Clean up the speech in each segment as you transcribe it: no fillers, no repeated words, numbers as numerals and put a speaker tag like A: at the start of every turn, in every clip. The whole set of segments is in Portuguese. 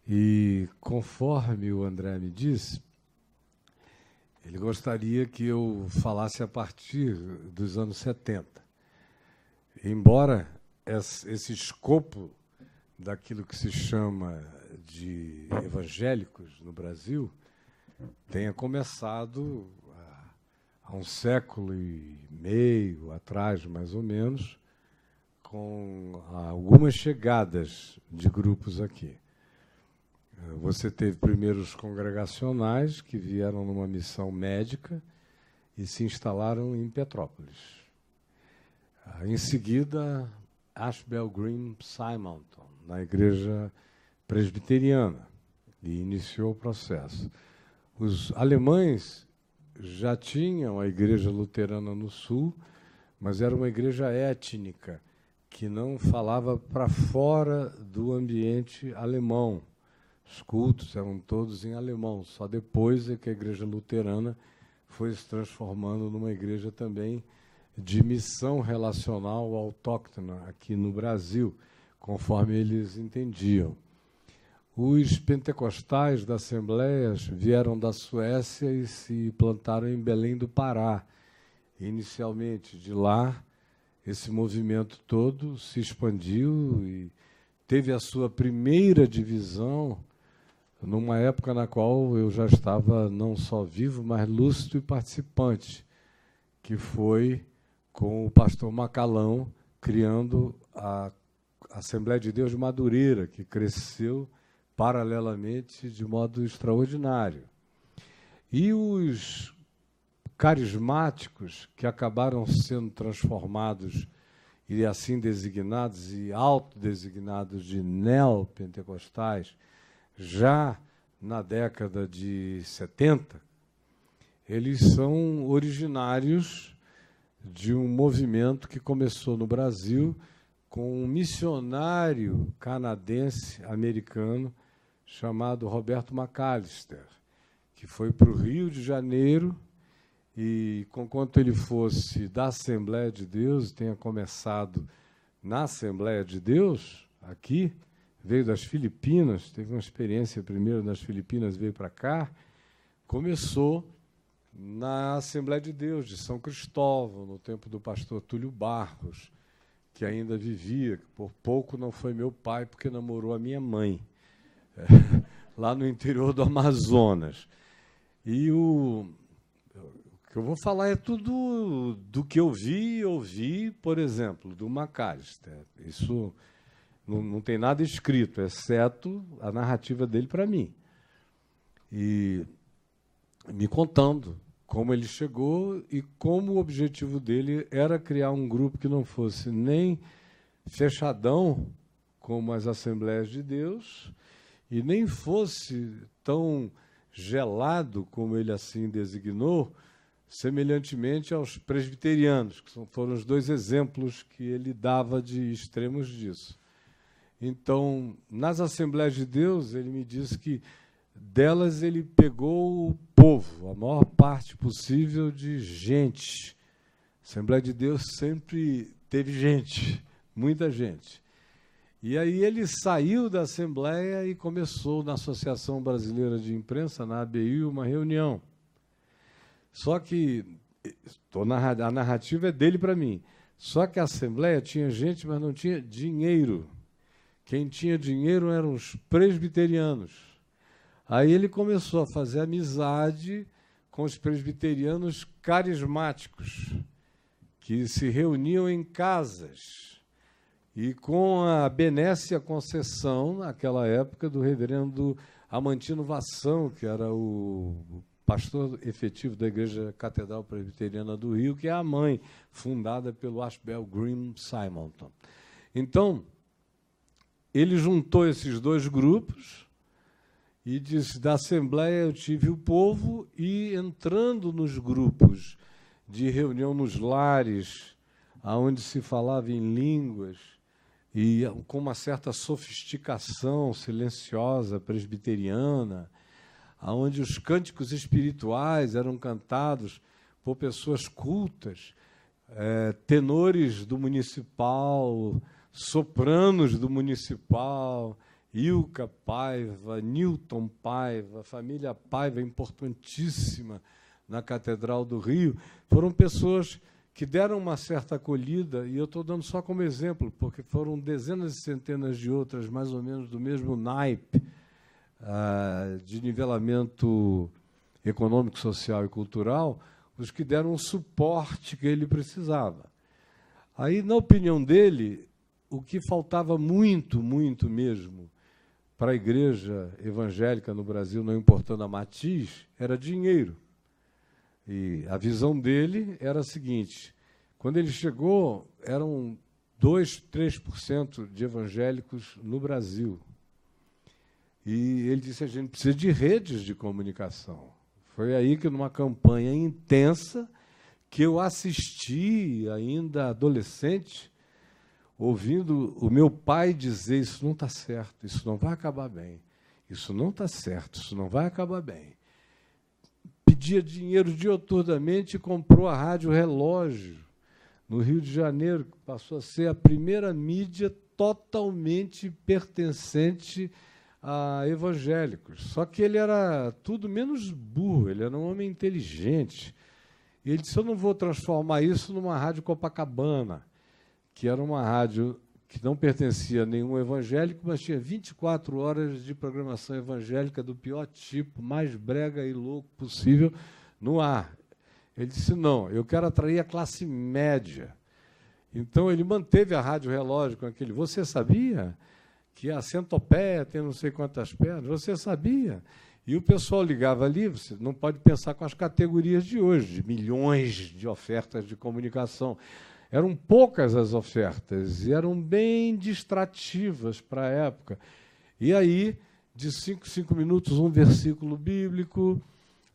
A: E, conforme o André me disse, ele gostaria que eu falasse a partir dos anos 70. Embora esse escopo daquilo que se chama de evangélicos no Brasil tenha começado há um século e meio atrás, mais ou menos, com algumas chegadas de grupos aqui. Você teve primeiro os congregacionais, que vieram numa missão médica e se instalaram em Petrópolis. Em seguida, Ashbel Green Simonton, na igreja presbiteriana, e iniciou o processo. Os alemães já tinham a igreja luterana no sul, mas era uma igreja étnica, que não falava para fora do ambiente alemão. Os cultos eram todos em alemão. Só depois é que a igreja luterana foi se transformando numa igreja também de missão relacional autóctona aqui no Brasil, conforme eles entendiam. Os pentecostais da Assembleia vieram da Suécia e se plantaram em Belém do Pará. Inicialmente, de lá, esse movimento todo se expandiu e teve a sua primeira divisão numa época na qual eu já estava não só vivo, mas lúcido e participante, que foi com o pastor Macalão, criando a Assembleia de Deus de Madureira, que cresceu paralelamente de modo extraordinário. E os carismáticos, que acabaram sendo transformados e assim designados e autodesignados de neopentecostais, já na década de 70, eles são originários de um movimento que começou no Brasil com um missionário canadense-americano chamado Roberto McAllister, que foi para o Rio de Janeiro e, conquanto ele fosse da Assembleia de Deus, tenha começado na Assembleia de Deus, aqui, veio das Filipinas, teve uma experiência primeiro nas Filipinas, veio para cá, começou na Assembleia de Deus de São Cristóvão, no tempo do pastor Túlio Barros, que ainda vivia, que por pouco não foi meu pai, porque namorou a minha mãe, lá no interior do Amazonas. E o que eu vou falar é tudo do que eu ouvi, por exemplo, do McAllister. Isso não tem nada escrito, exceto a narrativa dele para mim. E me contando como ele chegou e como o objetivo dele era criar um grupo que não fosse nem fechadão, como as Assembleias de Deus, e nem fosse tão gelado, como ele assim designou, semelhantemente aos presbiterianos, que foram os dois exemplos que ele dava de extremos disso. Então, nas Assembleias de Deus, ele me disse que delas ele pegou o povo, a maior parte possível de gente. A Assembleia de Deus sempre teve gente, muita gente. E aí ele saiu da Assembleia e começou na Associação Brasileira de Imprensa, na ABI, uma reunião. Só que a narrativa é dele para mim. Só que a Assembleia tinha gente, mas não tinha dinheiro. Quem tinha dinheiro eram os presbiterianos. Aí ele começou a fazer amizade com os presbiterianos carismáticos, que se reuniam em casas. E com a benécia concessão, naquela época, do reverendo Amantino Vassão, que era o pastor efetivo da Igreja Catedral Presbiteriana do Rio, que é a mãe, fundada pelo Ashbel Green Simonton. Então, ele juntou esses dois grupos e disse, da Assembleia eu tive o povo, e entrando nos grupos de reunião nos lares, onde se falava em línguas, e com uma certa sofisticação silenciosa presbiteriana, onde os cânticos espirituais eram cantados por pessoas cultas, tenores do municipal, sopranos do municipal, Ilka Paiva, Newton Paiva, a família Paiva, importantíssima na Catedral do Rio, foram pessoas que deram uma certa acolhida, e eu estou dando só como exemplo, porque foram dezenas e centenas de outras, mais ou menos do mesmo naipe, de nivelamento econômico, social e cultural, os que deram o suporte que ele precisava. Aí, na opinião dele, o que faltava muito, muito mesmo para a igreja evangélica no Brasil, não importando a matiz, era dinheiro. E a visão dele era a seguinte: quando ele chegou, eram 2%, 3% de evangélicos no Brasil. E ele disse: a gente precisa de redes de comunicação. Foi aí que, numa campanha intensa, que eu assisti, ainda adolescente, ouvindo o meu pai dizer: isso não está certo, isso não vai acabar bem, isso não está certo, isso não vai acabar bem. Pedia dinheiro dioturnamente e comprou a Rádio Relógio, no Rio de Janeiro, que passou a ser a primeira mídia totalmente pertencente a evangélicos. Só que ele era tudo menos burro, ele era um homem inteligente. E ele disse: eu não vou transformar isso numa rádio Copacabana, que era uma rádio que não pertencia a nenhum evangélico, mas tinha 24 horas de programação evangélica do pior tipo, mais brega e louco possível, no ar. Ele disse: não, eu quero atrair a classe média. Então, ele manteve a Rádio Relógio com aquele: você sabia que a centopeia tem não sei quantas pernas? Você sabia? E o pessoal ligava ali. Você não pode pensar com as categorias de hoje, de milhões de ofertas de comunicação. Eram poucas as ofertas e eram bem distrativas para a época. E aí, de 5 minutos, um versículo bíblico,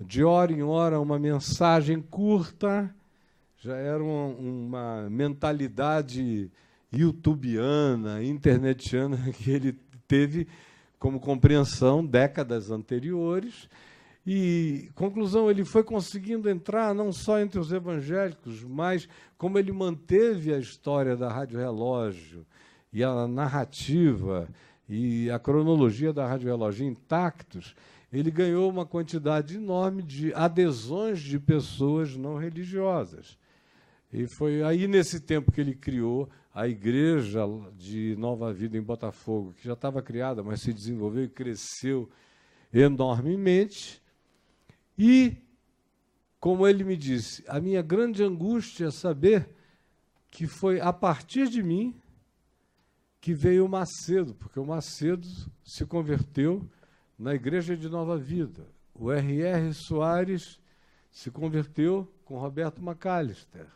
A: de hora em hora, uma mensagem curta. Já era uma mentalidade youtubiana, internetiana, que ele teve como compreensão décadas anteriores. E, conclusão, ele foi conseguindo entrar não só entre os evangélicos, mas como ele manteve a história da Rádio Relógio e a narrativa e a cronologia da Rádio Relógio intactos, ele ganhou uma quantidade enorme de adesões de pessoas não religiosas. E foi aí, nesse tempo, que ele criou a Igreja de Nova Vida em Botafogo, que já estava criada, mas se desenvolveu e cresceu enormemente. E, como ele me disse, a minha grande angústia é saber que foi a partir de mim que veio o Macedo, porque o Macedo se converteu na Igreja de Nova Vida. O R.R. Soares se converteu com Roberto Macalister.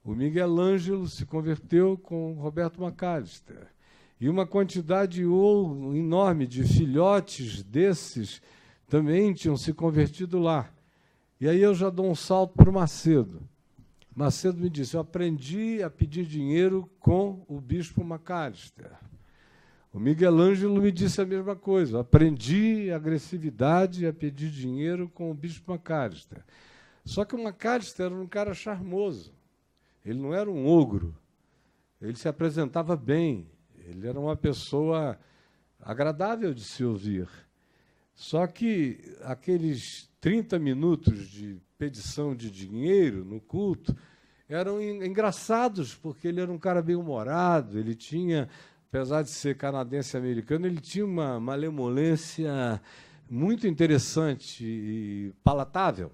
A: O Miguel Ângelo se converteu com Roberto Macalister. E uma quantidade enorme de filhotes desses também tinham se convertido lá. E aí eu já dou um salto para o Macedo. Macedo me disse: eu aprendi a pedir dinheiro com o bispo Macalister. O Miguel Ângelo me disse a mesma coisa: eu aprendi agressividade a pedir dinheiro com o bispo Macalister. Só que o Macalister era um cara charmoso. Ele não era um ogro. Ele se apresentava bem. Ele era uma pessoa agradável de se ouvir. Só que aqueles 30 minutos de pedição de dinheiro no culto eram engraçados, porque ele era um cara bem-humorado, ele tinha, apesar de ser canadense-americano, ele tinha uma malemolência muito interessante e palatável.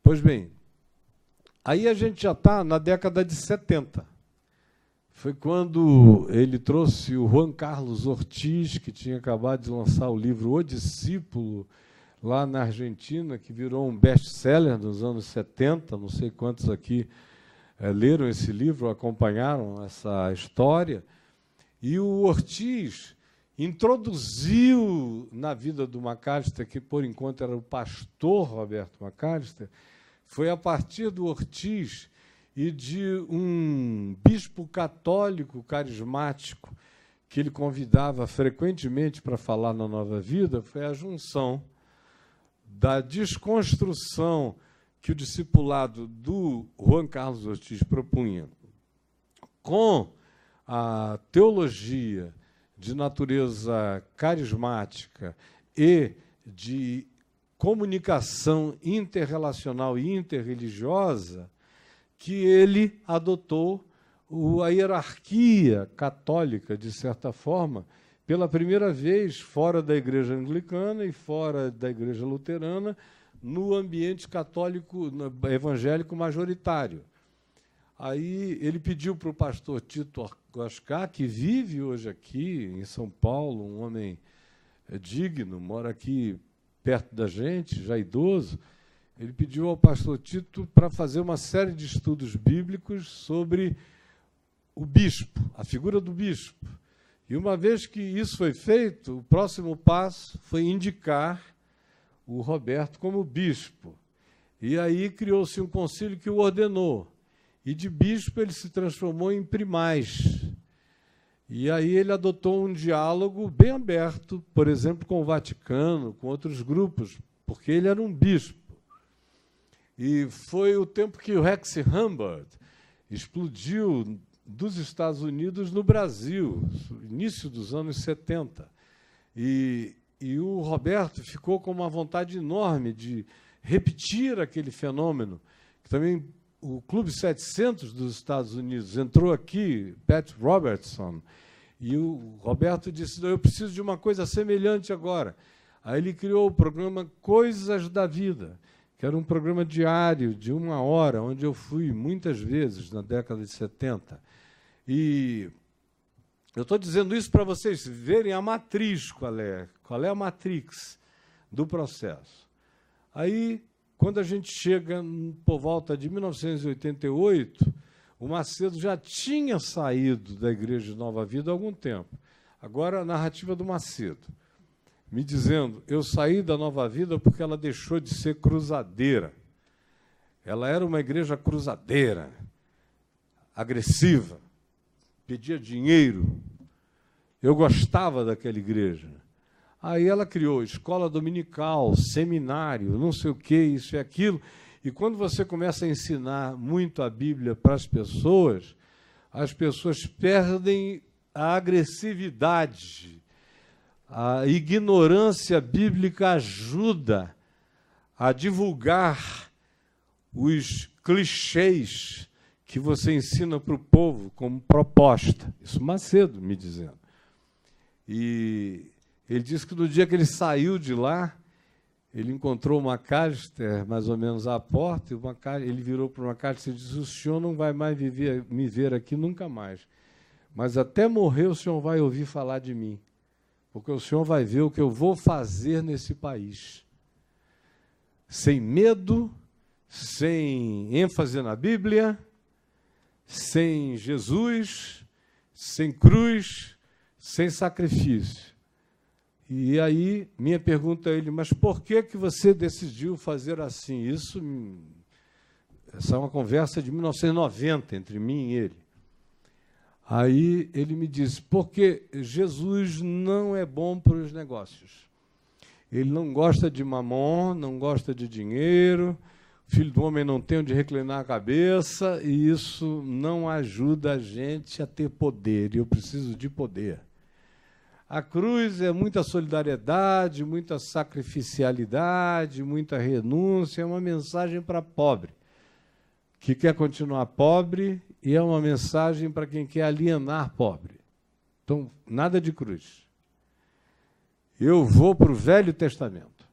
A: Pois bem, aí a gente já está na década de 70. Foi quando ele trouxe o Juan Carlos Ortiz, que tinha acabado de lançar o livro O Discípulo, lá na Argentina, que virou um best-seller nos anos 70. Não sei quantos aqui leram esse livro, acompanharam essa história. E o Ortiz introduziu na vida do Macalister, que por enquanto era o pastor Roberto Macalister. Foi a partir do Ortiz e de um bispo católico carismático que ele convidava frequentemente para falar na Nova Vida, foi a junção da desconstrução que o discipulado do Juan Carlos Ortiz propunha com a teologia de natureza carismática e de comunicação interrelacional e interreligiosa, que ele adotou a hierarquia católica, de certa forma, pela primeira vez fora da Igreja Anglicana e fora da Igreja Luterana, no ambiente católico evangélico majoritário. Aí ele pediu para o pastor Tito Oscar, que vive hoje aqui em São Paulo, um homem digno, mora aqui perto da gente, já idoso. Ele pediu ao pastor Tito para fazer uma série de estudos bíblicos sobre o bispo, a figura do bispo. E uma vez que isso foi feito, o próximo passo foi indicar o Roberto como bispo. E aí criou-se um concílio que o ordenou. E de bispo ele se transformou em primaz. E aí ele adotou um diálogo bem aberto, por exemplo, com o Vaticano, com outros grupos, porque ele era um bispo. E foi o tempo que o Rex Humbard explodiu dos Estados Unidos no Brasil, início dos anos 70. E o Roberto ficou com uma vontade enorme de repetir aquele fenômeno, que também o Clube 700 dos Estados Unidos entrou aqui, Pat Robertson, e o Roberto disse, eu preciso de uma coisa semelhante agora. Aí ele criou o programa Coisas da Vida, que era um programa diário, de 1 hora, onde eu fui muitas vezes na década de 70. E eu estou dizendo isso para vocês verem a matriz, qual é a matrix do processo. Aí, quando a gente chega por volta de 1988, o Macedo já tinha saído da Igreja de Nova Vida há algum tempo. Agora, a narrativa do Macedo, me dizendo, eu saí da Nova Vida porque ela deixou de ser cruzadeira. Ela era uma igreja cruzadeira, agressiva, pedia dinheiro. Eu gostava daquela igreja. Aí ela criou escola dominical, seminário, não sei o que, isso e aquilo. E quando você começa a ensinar muito a Bíblia para as pessoas perdem a agressividade. A ignorância bíblica ajuda a divulgar os clichês que você ensina para o povo como proposta. Isso Macedo me dizendo. E ele disse que no dia que ele saiu de lá, ele encontrou uma McAllister, mais ou menos à porta, e ele virou para uma McAllister e disse, o senhor não vai mais me ver aqui nunca mais, mas até morrer o senhor vai ouvir falar de mim, porque o senhor vai ver o que eu vou fazer nesse país. Sem medo, sem ênfase na Bíblia, sem Jesus, sem cruz, sem sacrifício. E aí, minha pergunta a ele, mas por que você decidiu fazer assim? Essa é uma conversa de 1990 entre mim e ele. Aí ele me disse, porque Jesus não é bom para os negócios. Ele não gosta de mamon, não gosta de dinheiro, o filho do homem não tem onde reclinar a cabeça, e isso não ajuda a gente a ter poder, e eu preciso de poder. A cruz é muita solidariedade, muita sacrificialidade, muita renúncia, é uma mensagem para pobre, que quer continuar pobre, e é uma mensagem para quem quer alienar pobre. Então, nada de cruz. Eu vou para o Velho Testamento.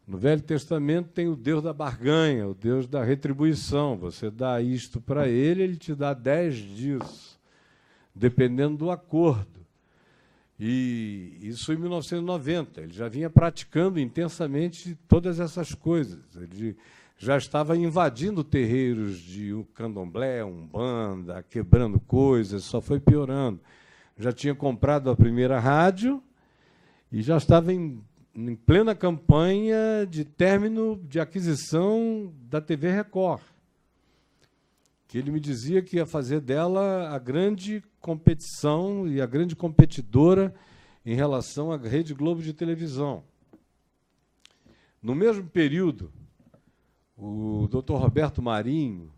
A: No Velho Testamento tem o Deus da barganha, o Deus da retribuição. Você dá isto para ele, ele te dá 10 disso, dependendo do acordo. E isso em 1990. Ele já vinha praticando intensamente todas essas coisas. Ele já estava invadindo terreiros de candomblé, umbanda, quebrando coisas, só foi piorando. Já tinha comprado a primeira rádio e já estava em plena campanha de término de aquisição da TV Record, que ele me dizia que ia fazer dela a grande competição e a grande competidora em relação à Rede Globo de televisão. No mesmo período, o Dr. Roberto Marinho,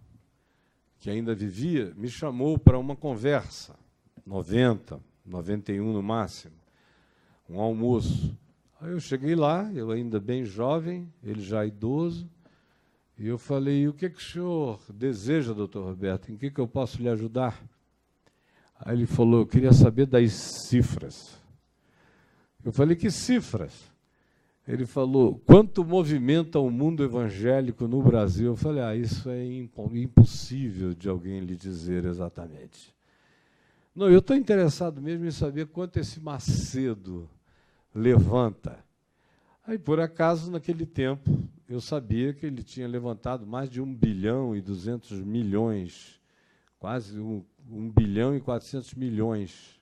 A: que ainda vivia, me chamou para uma conversa, 90, 91 no máximo, um almoço. Aí eu cheguei lá, eu ainda bem jovem, ele já idoso, e eu falei, o que o senhor deseja, doutor Roberto? Em que eu posso lhe ajudar? Aí ele falou, eu queria saber das cifras. Eu falei, que cifras? Ele falou, quanto movimenta o mundo evangélico no Brasil? Eu falei, isso é impossível de alguém lhe dizer exatamente. Não, eu estou interessado mesmo em saber quanto esse Macedo levanta. Aí, por acaso, naquele tempo, eu sabia que ele tinha levantado mais de 1 bilhão e 200 milhões, quase 1 bilhão e 400 milhões.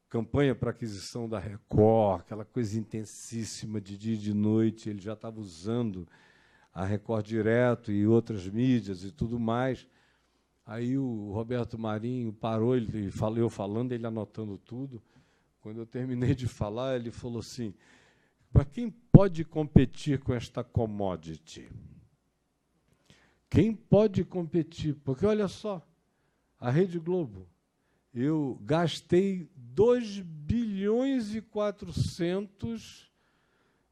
A: Campanha para aquisição da Record, aquela coisa intensíssima de dia e de noite, ele já estava usando a Record Direto e outras mídias e tudo mais. Aí o Roberto Marinho parou, eu falando, ele anotando tudo. Quando eu terminei de falar, ele falou assim, para quem pode competir com esta commodity? Quem pode competir? Porque, olha só, a Rede Globo, eu gastei 2 bilhões e 400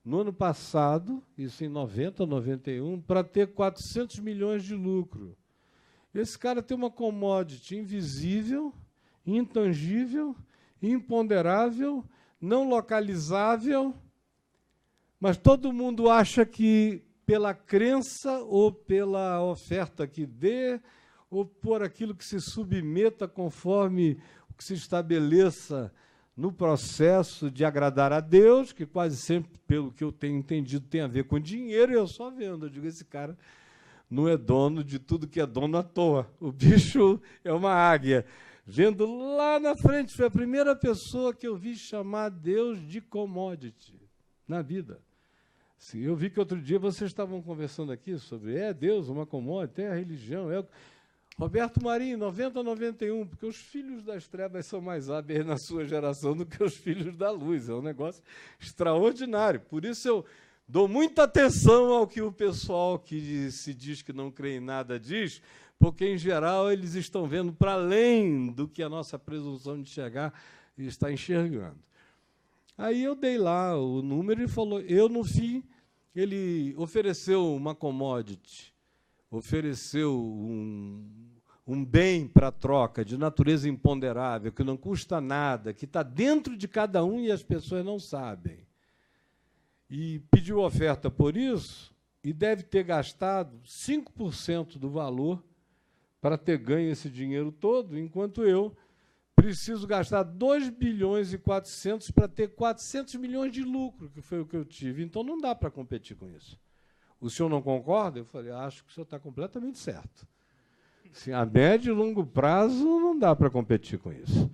A: no ano passado, isso em 90, 91, para ter 400 milhões de lucro. Esse cara tem uma commodity invisível, intangível, imponderável, não localizável, mas todo mundo acha que pela crença ou pela oferta que dê, ou por aquilo que se submeta conforme o que se estabeleça no processo de agradar a Deus, que quase sempre, pelo que eu tenho entendido, tem a ver com dinheiro, e eu só vendo, eu digo, esse cara não é dono de tudo que é dono à toa. O bicho é uma águia. Vendo lá na frente, foi a primeira pessoa que eu vi chamar Deus de commodity na vida. Sim, eu vi que outro dia vocês estavam conversando aqui sobre Deus, uma commodity, a religião. Roberto Marinho, 90 a 91, porque os filhos das trevas são mais hábeis na sua geração do que os filhos da luz. É um negócio extraordinário. Por isso eu dou muita atenção ao que o pessoal que se diz que não crê em nada diz, porque, em geral, eles estão vendo para além do que a nossa presunção de chegar e está enxergando. Aí eu dei lá o número e falou, no fim, ele ofereceu uma commodity, ofereceu um bem para troca de natureza imponderável, que não custa nada, que está dentro de cada um e as pessoas não sabem. E pediu oferta por isso e deve ter gastado 5% do valor para ter ganho esse dinheiro todo, enquanto eu preciso gastar 2 bilhões e 400 para ter 400 milhões de lucro, que foi o que eu tive. Então, não dá para competir com isso. O senhor não concorda? Eu falei, acho que o senhor está completamente certo. Assim, a médio e longo prazo, não dá para competir com isso.